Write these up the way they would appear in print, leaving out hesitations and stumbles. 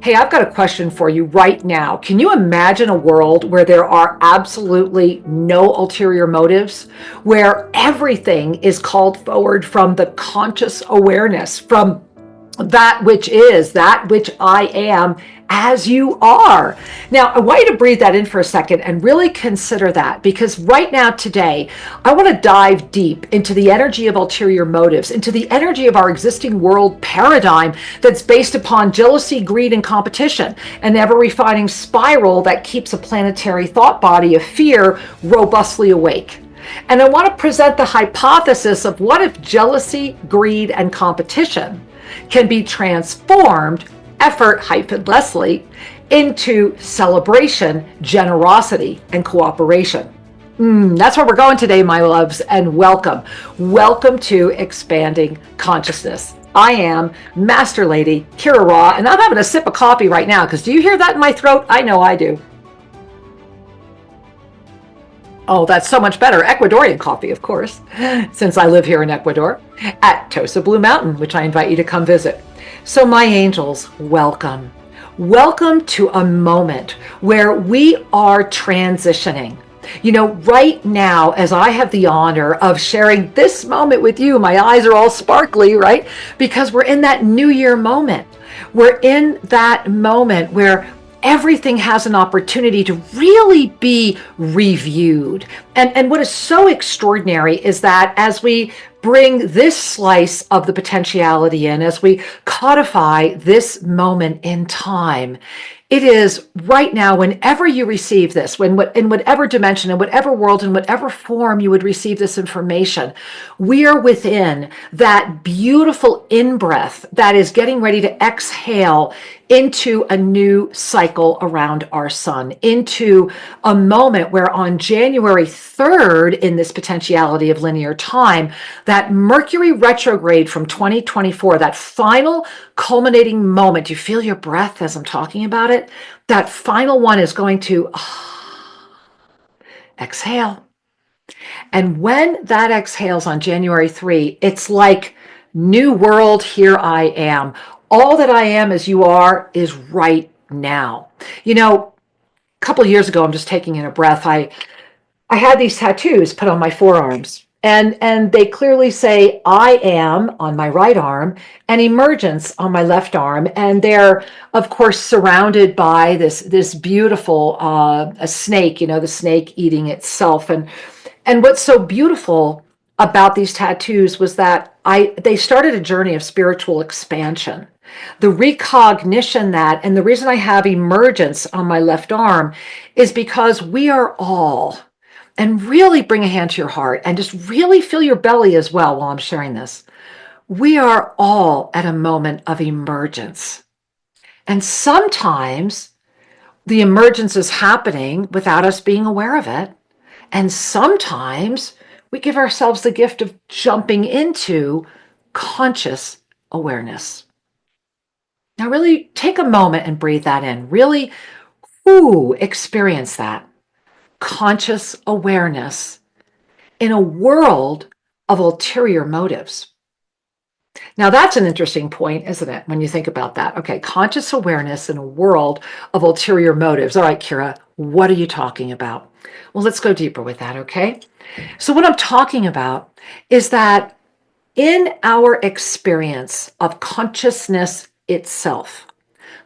Hey, I've got a question for you right now. Can you imagine a world where there are absolutely no ulterior motives, where everything is called forward from the conscious awareness, from that which is, that which I am, as you are? Now, I want you to breathe that in for a second and really consider that, because right now, today, I want to dive deep into the energy of ulterior motives, into the energy of our existing world paradigm that's based upon jealousy, greed, and competition, an ever refining spiral that keeps a planetary thought body of fear robustly awake. And I want to present the hypothesis of what if jealousy, greed, and competition can be transformed, effort-lessly, into celebration, generosity, and cooperation. That's where we're going today, my loves, and welcome. Welcome to Expanding Consciousness. I am Master Lady Kira Raa, and I'm having a sip of coffee right now, because do you hear that in my throat? I know I do. Oh, that's so much better. Ecuadorian coffee, of course, since I live here in Ecuador, at Tosa Blue Mountain, which I invite you to come visit. So my angels, welcome. Welcome to a moment where we are transitioning. You know, right now, as I have the honor of sharing this moment with you, my eyes are all sparkly, right? Because we're in that New Year moment. We're in that moment where everything has an opportunity to really be reviewed. And what is so extraordinary is that as we bring this slice of the potentiality in, as we codify this moment in time, it is right now, whenever you receive this, in whatever dimension, in whatever world, in whatever form you would receive this information, we are within that beautiful in-breath that is getting ready to exhale into a new cycle around our sun, into a moment where on January 3rd, in this potentiality of linear time, that Mercury retrograde from 2024, that final culminating moment, you feel your breath as I'm talking about it? That final one is going to exhale. And when that exhales on January 3, it's like, new world, here I am. All that I am as you are is right now. You know, a couple of years ago, I'm just taking in a breath, I had these tattoos put on my forearms. And they clearly say I am on my right arm and emergence on my left arm. And they're, of course, surrounded by this beautiful a snake, you know, the snake eating itself. And what's so beautiful about these tattoos was that they started a journey of spiritual expansion. The recognition that, and the reason I have emergence on my left arm is because we are all, and really bring a hand to your heart and just really feel your belly as well while I'm sharing this. We are all at a moment of emergence. And sometimes the emergence is happening without us being aware of it. And sometimes we give ourselves the gift of jumping into conscious awareness. Now, really take a moment and breathe that in. Really, experience that conscious awareness in a world of ulterior motives. Now, that's an interesting point, isn't it, when you think about that? Okay, conscious awareness in a world of ulterior motives. All right, Kira, what are you talking about? Well, let's go deeper with that, okay? So what I'm talking about is that in our experience of consciousness itself,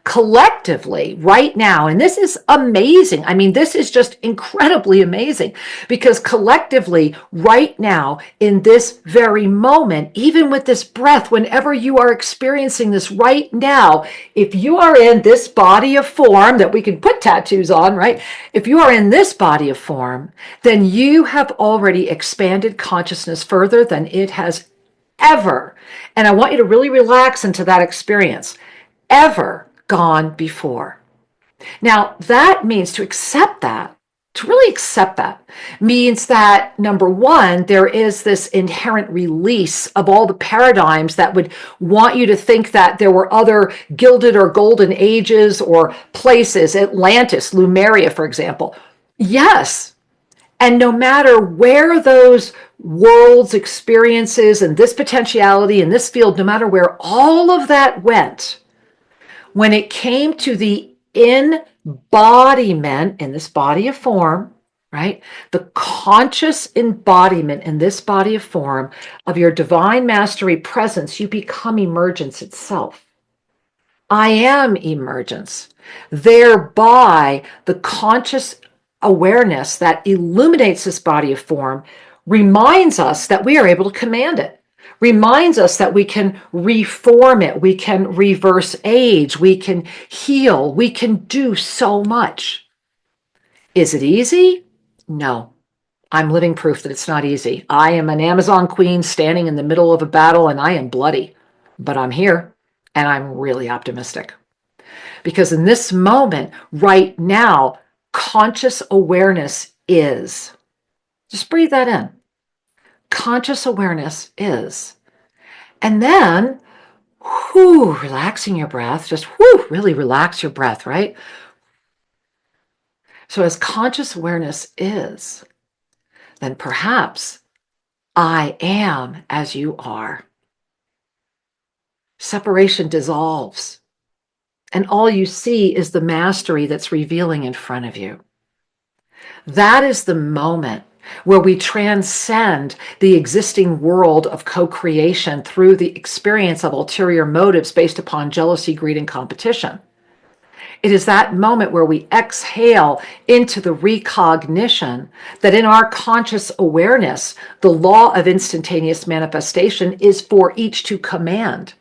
collectively right now, and this is amazing. I mean, this is just incredibly amazing, because collectively right now, in this very moment, even with this breath, whenever you are experiencing this right now, if you are in this body of form that we can put tattoos on, right? If you are in this body of form, then you have already expanded consciousness further than it has ever. And I want you to really relax into that experience. Ever gone before. Now, that means to accept that, to really accept that, means that, number one, there is this inherent release of all the paradigms that would want you to think that there were other gilded or golden ages or places, Atlantis, Lemuria, for example. Yes. And no matter where those worlds, experiences, and this potentiality in this field, no matter where all of that went, when it came to the embodiment in this body of form, right? The conscious embodiment in this body of form of your divine mastery presence, you become emergence itself. I am emergence. Thereby, the conscious awareness that illuminates this body of form reminds us that we are able to command it, reminds us that we can reform it, we can reverse age, we can heal, we can do so much. Is it easy? No. I'm living proof that it's not easy. I am an Amazon queen standing in the middle of a battle and I am bloody, but I'm here and I'm really optimistic. Because in this moment, right now, conscious awareness is. Just breathe that in. Conscious awareness is. And then, relaxing your breath, just really relax your breath, right? So as conscious awareness is, then perhaps I am as you are. Separation dissolves. And all you see is the mastery that's revealing in front of you. That is the moment where we transcend the existing world of co-creation through the experience of ulterior motives based upon jealousy, greed, and competition. It is that moment where we exhale into the recognition that in our conscious awareness, the law of instantaneous manifestation is for each to command.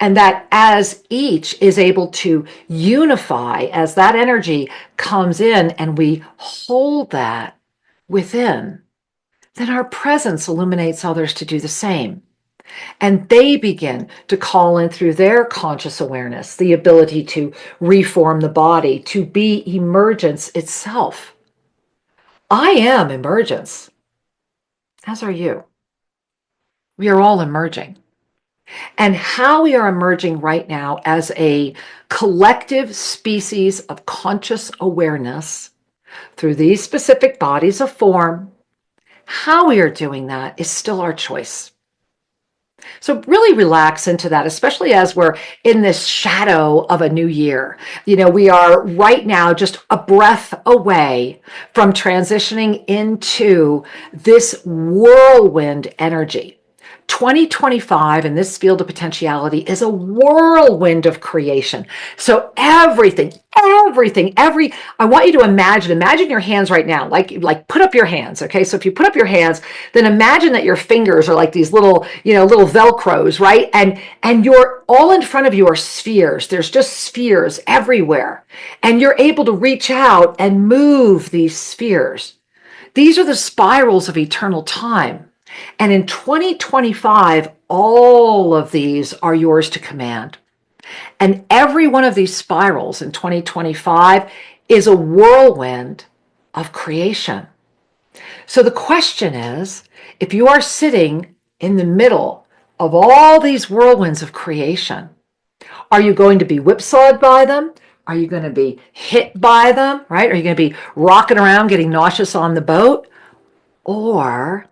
And that as each is able to unify, as that energy comes in and we hold that within, then our presence illuminates others to do the same. And they begin to call in through their conscious awareness the ability to reform the body, to be emergence itself. I am emergence, as are you. We are all emerging. And how we are emerging right now as a collective species of conscious awareness through these specific bodies of form, how we are doing that is still our choice. So really relax into that, especially as we're in this shadow of a new year. We are right now just a breath away from transitioning into this whirlwind energy. 2025 in this field of potentiality is a whirlwind of creation. So everything, I want you to imagine your hands right now, like put up your hands. Okay. So if you put up your hands, then imagine that your fingers are like these little Velcros, right? And you're all in front of you are spheres. There's just spheres everywhere. And you're able to reach out and move these spheres. These are the spirals of eternal time. And in 2025, all of these are yours to command. And every one of these spirals in 2025 is a whirlwind of creation. So the question is, if you are sitting in the middle of all these whirlwinds of creation, are you going to be whipsawed by them? Are you going to be hit by them, right? Are you going to be rocking around, getting nauseous on the boat? Or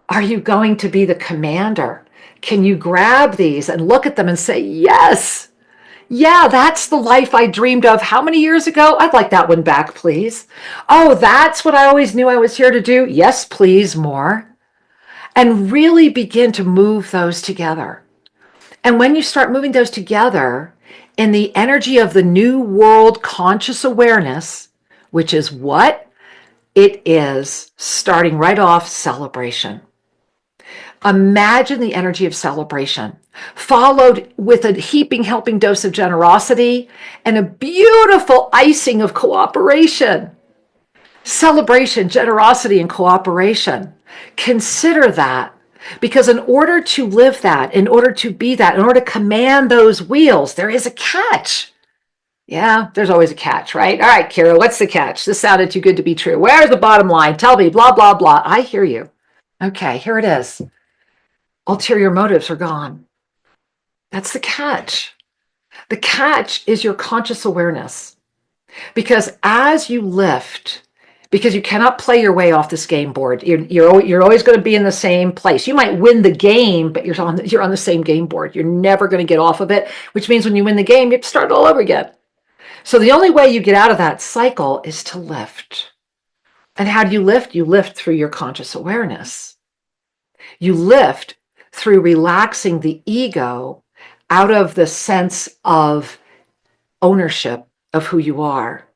are you going to be the commander? Can you grab these and look at them and say, yes, yeah, that's the life I dreamed of how many years ago? I'd like that one back, please. Oh, that's what I always knew I was here to do. Yes, please, more. And really begin to move those together. And when you start moving those together in the energy of the new world conscious awareness, which is what? It is starting right off celebration. Imagine the energy of celebration, followed with a heaping, helping dose of generosity and a beautiful icing of cooperation. Celebration, generosity, and cooperation. Consider that. Because in order to live that, in order to be that, in order to command those wheels, there is a catch. Yeah, there's always a catch, right? All right, Kira, what's the catch? This sounded too good to be true. Where's the bottom line? Tell me, blah, blah, blah. I hear you. Okay, here it is. Ulterior motives are gone. That's the catch. The catch is your conscious awareness. Because as you lift because you cannot play your way off this game board. You're always going to be in the same place. You might win the game, but you're on the same game board. You're never going to get off of it, which means when you win the game, you have to start all over again. So the only way you get out of that cycle is to lift. And how do you lift? You lift through your conscious awareness. You lift through relaxing the ego out of the sense of ownership of who you are.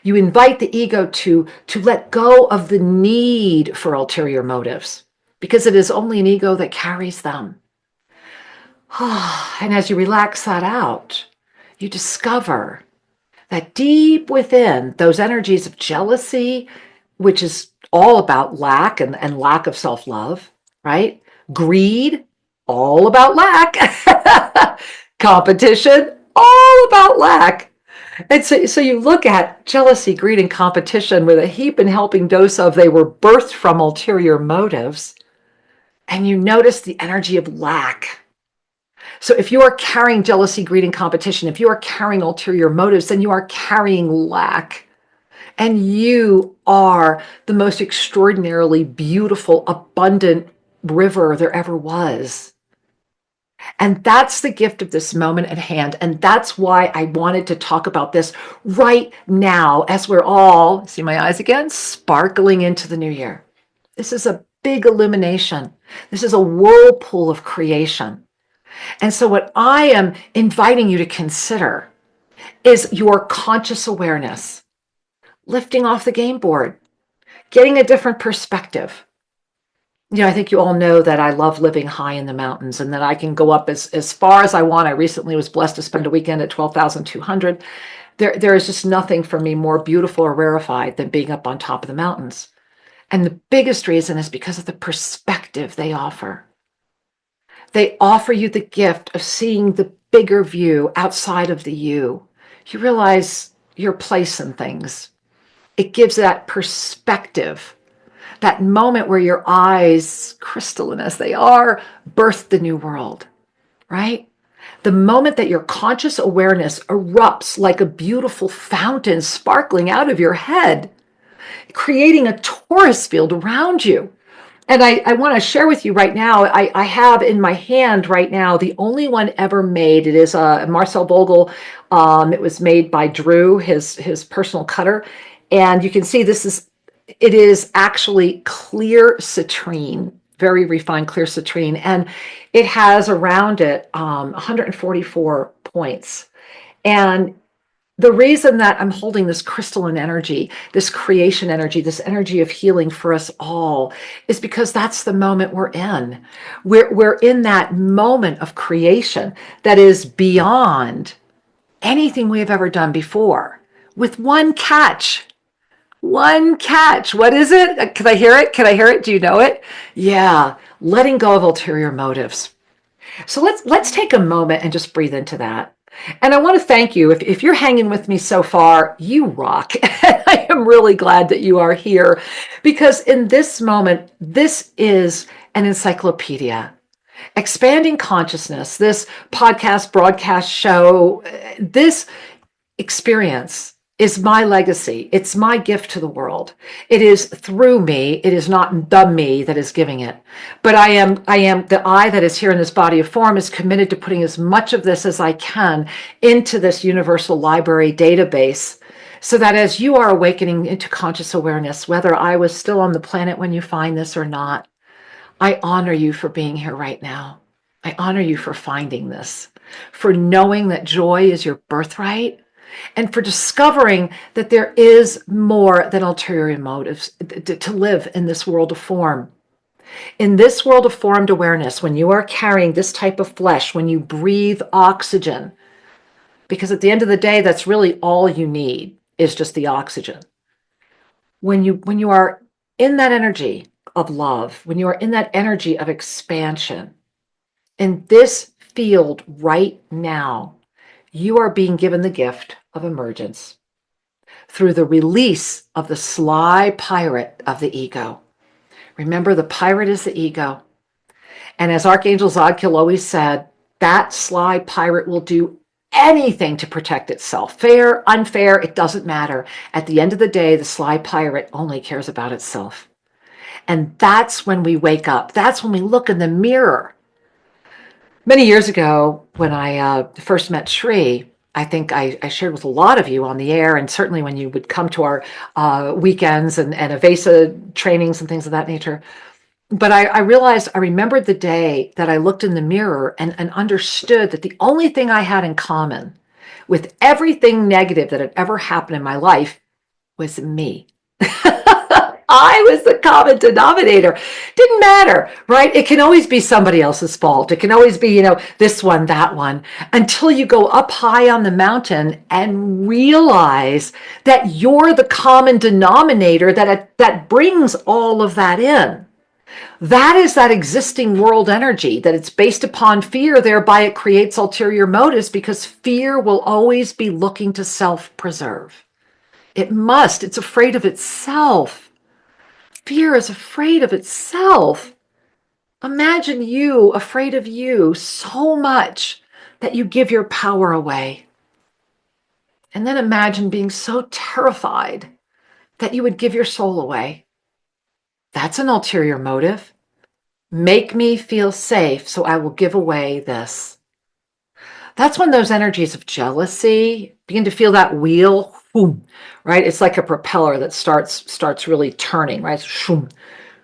You invite the ego to let go of the need for ulterior motives, because it is only an ego that carries them. And as you relax that out, you discover that deep within those energies of jealousy, which is all about lack and lack of self-love, right? Greed, all about lack. Competition, all about lack. And so you look at jealousy, greed, and competition with a heap and helping dose of they were birthed from ulterior motives, and you notice the energy of lack. So if you are carrying jealousy, greed, and competition, if you are carrying ulterior motives, then you are carrying lack. And you are the most extraordinarily beautiful, abundant river there ever was. And that's the gift of this moment at hand. And that's why I wanted to talk about this right now as we're all, see my eyes again, sparkling into the new year. This is a big illumination. This is a whirlpool of creation. And so what I am inviting you to consider is your conscious awareness, lifting off the game board, getting a different perspective. I think you all know that I love living high in the mountains and that I can go up as far as I want. I recently was blessed to spend a weekend at 12,200. There is just nothing for me more beautiful or rarefied than being up on top of the mountains. And the biggest reason is because of the perspective they offer. They offer you the gift of seeing the bigger view outside of the you. You realize your place in things. It gives that perspective. That moment where your eyes, crystalline as they are, birth the new world, right? The moment that your conscious awareness erupts like a beautiful fountain sparkling out of your head, creating a torus field around you. And I want to share with you right now, I have in my hand right now the only one ever made. It is Marcel Vogel. It was made by Drew, his personal cutter. And you can see it is actually clear citrine, very refined clear citrine. And it has around it 144 points. And the reason that I'm holding this crystalline energy, this creation energy, this energy of healing for us all is because that's the moment we're in. We're in that moment of creation that is beyond anything we have ever done before, with one catch. One catch. What is it? Can I hear it? Can I hear it? Do you know it? Yeah, letting go of ulterior motives. So let's take a moment and just breathe into that. And I want to thank you. If you're hanging with me so far, you rock. I am really glad that you are here, because in this moment, this is an encyclopedia. Expanding Consciousness, this podcast, broadcast show, this experience is my legacy. It's my gift to the world. It is through me. It is not the me that is giving it. But I am the I that is here in this body of form is committed to putting as much of this as I can into this universal library database, so that as you are awakening into conscious awareness, whether I was still on the planet when you find this or not, I honor you for being here right now. I honor you for finding this, for knowing that joy is your birthright, and for discovering that there is more than ulterior motives to live in this world of form. In this world of formed awareness, when you are carrying this type of flesh, when you breathe oxygen, because at the end of the day, that's really all you need is just the oxygen. When you are in that energy of love, when you are in that energy of expansion, in this field right now, you are being given the gift of emergence through the release of the sly pirate of the ego. Remember, the pirate is the ego. And as Archangel Zadkiel always said, that sly pirate will do anything to protect itself. Fair, unfair, it doesn't matter. At the end of the day, the sly pirate only cares about itself. And that's when we wake up. That's when we look in the mirror. Many years ago, when I first met Shri, I think I shared with a lot of you on the air, and certainly when you would come to our weekends and Avesa trainings and things of that nature. But I realized, I remembered the day that I looked in the mirror and understood that the only thing I had in common with everything negative that had ever happened in my life was me. I was the common denominator. Didn't matter, right? It can always be somebody else's fault. It can always be, this one, that one, until you go up high on the mountain and realize that you're the common denominator that brings all of that in. That is that existing world energy, that it's based upon fear, thereby it creates ulterior motives, because fear will always be looking to self-preserve. It must. It's afraid of itself. Fear is afraid of itself. Imagine you afraid of you so much that you give your power away. And then imagine being so terrified that you would give your soul away. That's an ulterior motive. Make me feel safe, so I will give away this. That's when those energies of jealousy begin to feel that wheel, boom, right? It's like a propeller that starts really turning, right? Shoom,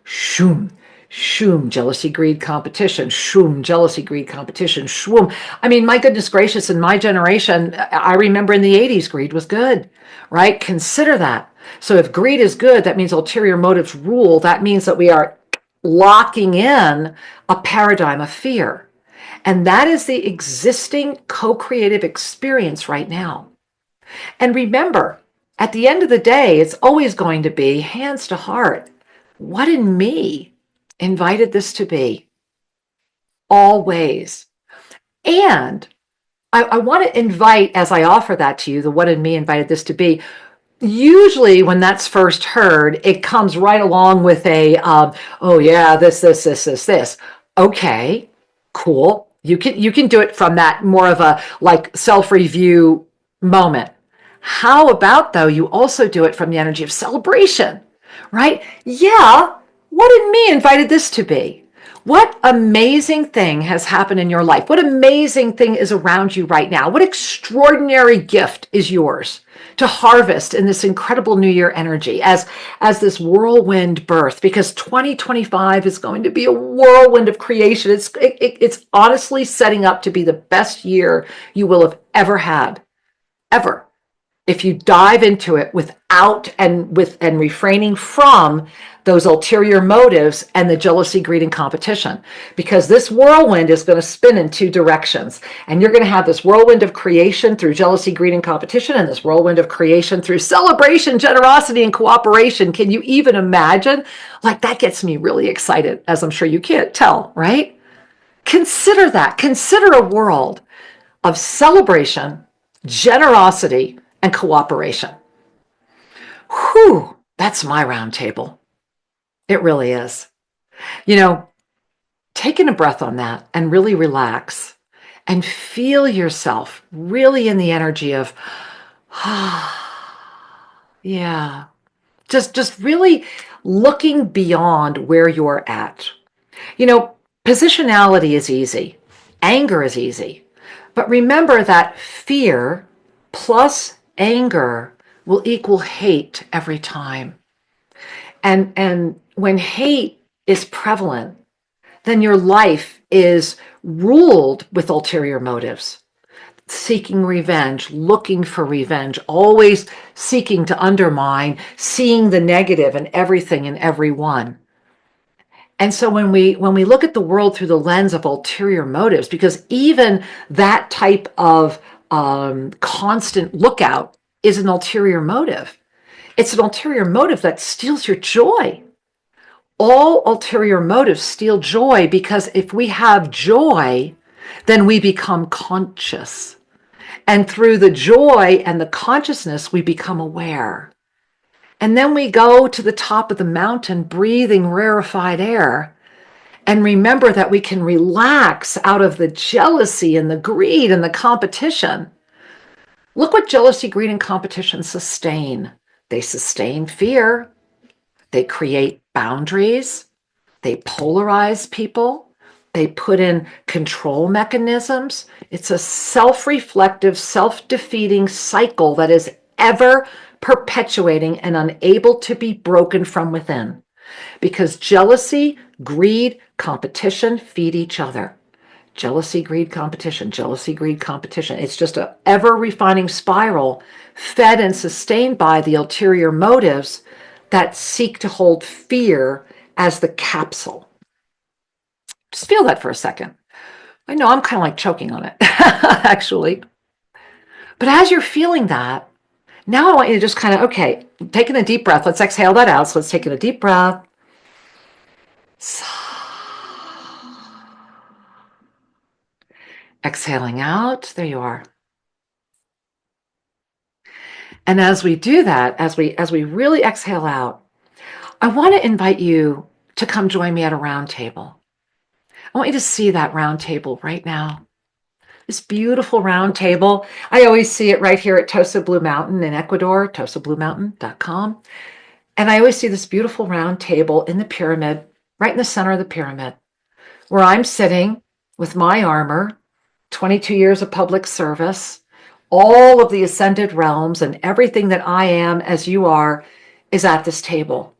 shoom, shoom, jealousy, greed, competition, shoom, jealousy, greed, competition, shoom. I mean, my goodness gracious, in my generation, I remember in the 80s, greed was good, right? Consider that. So if greed is good, that means ulterior motives rule. That means that we are locking in a paradigm of fear. And that is the existing co-creative experience right now. And remember, at the end of the day, it's always going to be hands to heart. What in me invited this to be? Always. And I want to invite, as I offer that to you, the what in me invited this to be. Usually when that's first heard, it comes right along with a, oh yeah, this. Okay, cool. You can do it from that more of a like self-review moment. How about though, you also do it from the energy of celebration, right? Yeah, what in me invited this to be? What amazing thing has happened in your life? What amazing thing is around you right now? What extraordinary gift is yours to harvest in this incredible new year energy as this whirlwind birth? Because 2025 is going to be a whirlwind of creation. It's honestly setting up to be the best year you will have ever had, ever, if you dive into it without and refraining from those ulterior motives and the jealousy, greed, and competition. Because this whirlwind is going to spin in two directions. And you're going to have this whirlwind of creation through jealousy, greed, and competition, and this whirlwind of creation through celebration, generosity, and cooperation. Can you even imagine? Like, that gets me really excited, as I'm sure you can't tell, right? Consider that. Consider a world of celebration, generosity, and cooperation. Whew, that's my round table. It really is. Taking a breath on that and really relax and feel yourself really in the energy of, yeah, just really looking beyond where you're at. Positionality is easy. Anger is easy. But remember that fear plus anger will equal hate every time. And when hate is prevalent, then your life is ruled with ulterior motives, seeking revenge, looking for revenge, always seeking to undermine, seeing the negative in everything and everyone. And so when we look at the world through the lens of ulterior motives, because even that type of constant lookout is an ulterior motive. It's an ulterior motive that steals your joy. All ulterior motives steal joy, because if we have joy, then we become conscious. And through the joy and the consciousness, we become aware. And then we go to the top of the mountain, breathing rarefied air, and remember that we can relax out of the jealousy and the greed and the competition Look what jealousy, greed, and competition sustain. They sustain fear. They create boundaries. They polarize people. They put in control mechanisms. It's a self-reflective, self-defeating cycle that is ever perpetuating and unable to be broken from within. Because jealousy, greed, competition feed each other. Jealousy, greed, competition, jealousy, greed, competition. It's just an ever refining spiral fed and sustained by the ulterior motives that seek to hold fear as the capsule. Just feel that for a second. I know I'm kind of like choking on it, actually. But as you're feeling that, now I want you to just kind of, okay, taking a deep breath. Let's exhale that out. So let's take in a deep breath. Exhaling out. There you are. And as we do that, as we really exhale out, I want to invite you to come join me at a round table. I want you to see that round table right now. This beautiful round table. I always see it right here at Tosa Blue Mountain in Ecuador, tosabluemountain.com. And I always see this beautiful round table in the pyramid, right in the center of the pyramid, where I'm sitting with my armor, 22 years of public service, all of the ascended realms and everything that I am as you are is at this table.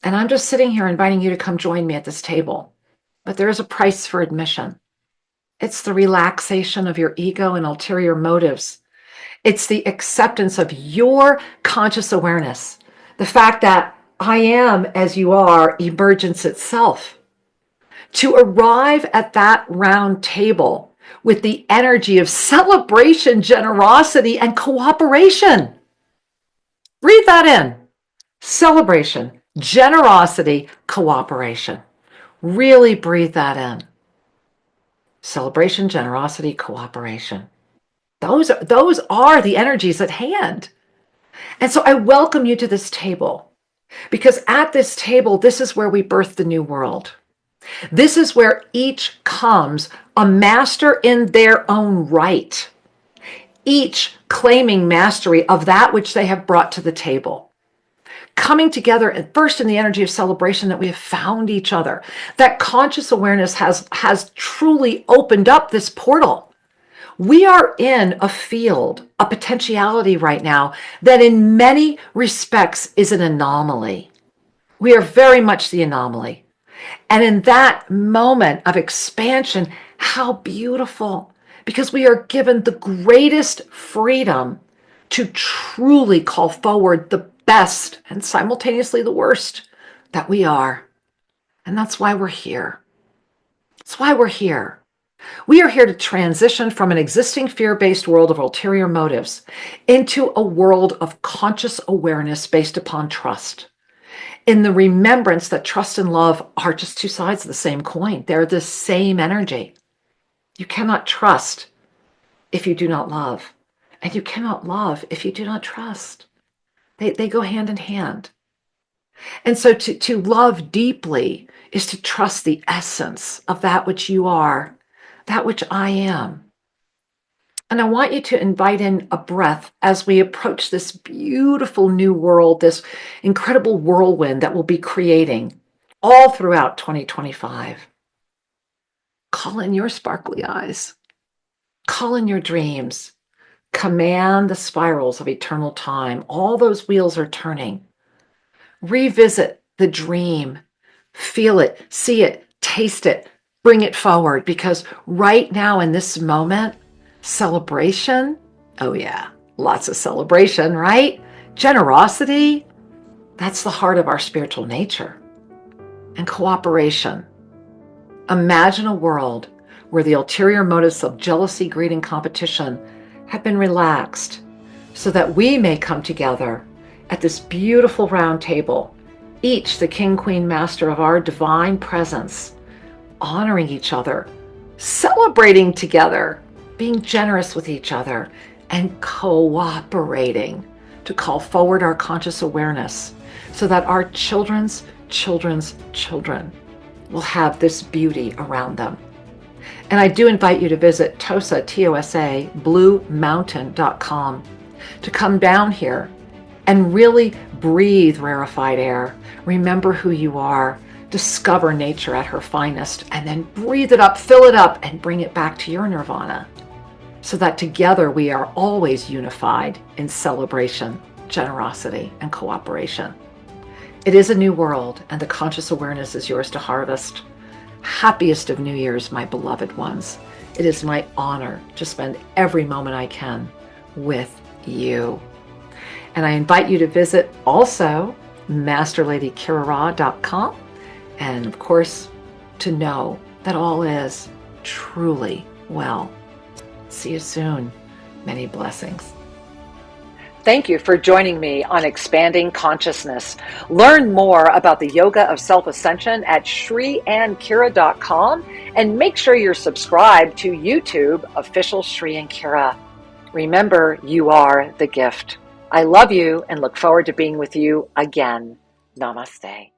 And I'm just sitting here inviting you to come join me at this table. But there is a price for admission. It's the relaxation of your ego and ulterior motives. It's the acceptance of your conscious awareness. The fact that I am as you are, emergence itself. To arrive at that round table with the energy of celebration, generosity, and cooperation. Breathe that in. Celebration, generosity, cooperation. Really breathe that in. Celebration, generosity, cooperation. Those are the energies at hand. And so I welcome you to this table, because at this table, this is where we birth the new world. This is where each comes a master in their own right, each claiming mastery of that which they have brought to the table. Coming together at first in the energy of celebration that we have found each other, that conscious awareness has truly opened up this portal. We are in a field, a potentiality right now that in many respects is an anomaly. We are very much the anomaly. And in that moment of expansion, how beautiful, because we are given the greatest freedom to truly call forward the best and simultaneously the worst that we are. And that's why we're here. That's why we're here. We are here to transition from an existing fear-based world of ulterior motives into a world of conscious awareness based upon trust. In the remembrance that trust and love are just two sides of the same coin. They're the same energy. You cannot trust if you do not love. And you cannot love if you do not trust. They go hand in hand. And so to love deeply is to trust the essence of that which you are, that which I am. And I want you to invite in a breath as we approach this beautiful new world, this incredible whirlwind that we'll be creating all throughout 2025. Call in your sparkly eyes. Call in your dreams. Command the spirals of eternal time. All those wheels are turning. Revisit the dream. Feel it, see it, taste it, bring it forward, because right now in this moment, celebration, oh yeah, lots of celebration, right? Generosity, that's the heart of our spiritual nature. And cooperation. Imagine a world where the ulterior motives of jealousy, greed, and competition have been relaxed so that we may come together at this beautiful round table, each the king, queen, master of our divine presence, honoring each other, celebrating together, being generous with each other, and cooperating to call forward our conscious awareness so that our children's children's children will have this beauty around them. And I do invite you to visit TOSA, T-O-S-A, bluemountain.com to come down here and really breathe rarefied air. Remember who you are. Discover nature at her finest, and then breathe it up, fill it up, and bring it back to your nirvana, so that together we are always unified in celebration, generosity, and cooperation. It is a new world, and the conscious awareness is yours to harvest. Happiest of New Year's, my beloved ones. It is my honor to spend every moment I can with you. And I invite you to visit also MasterLadyKiraRaa.com, and of course, to know that all is truly well. See you soon. Many blessings. Thank you for joining me on Expanding Consciousness. Learn more about the Yoga of Self-Ascension at ShriAndKira.com, and make sure you're subscribed to YouTube official Shri and Kira. Remember, you are the gift. I love you and look forward to being with you again. Namaste.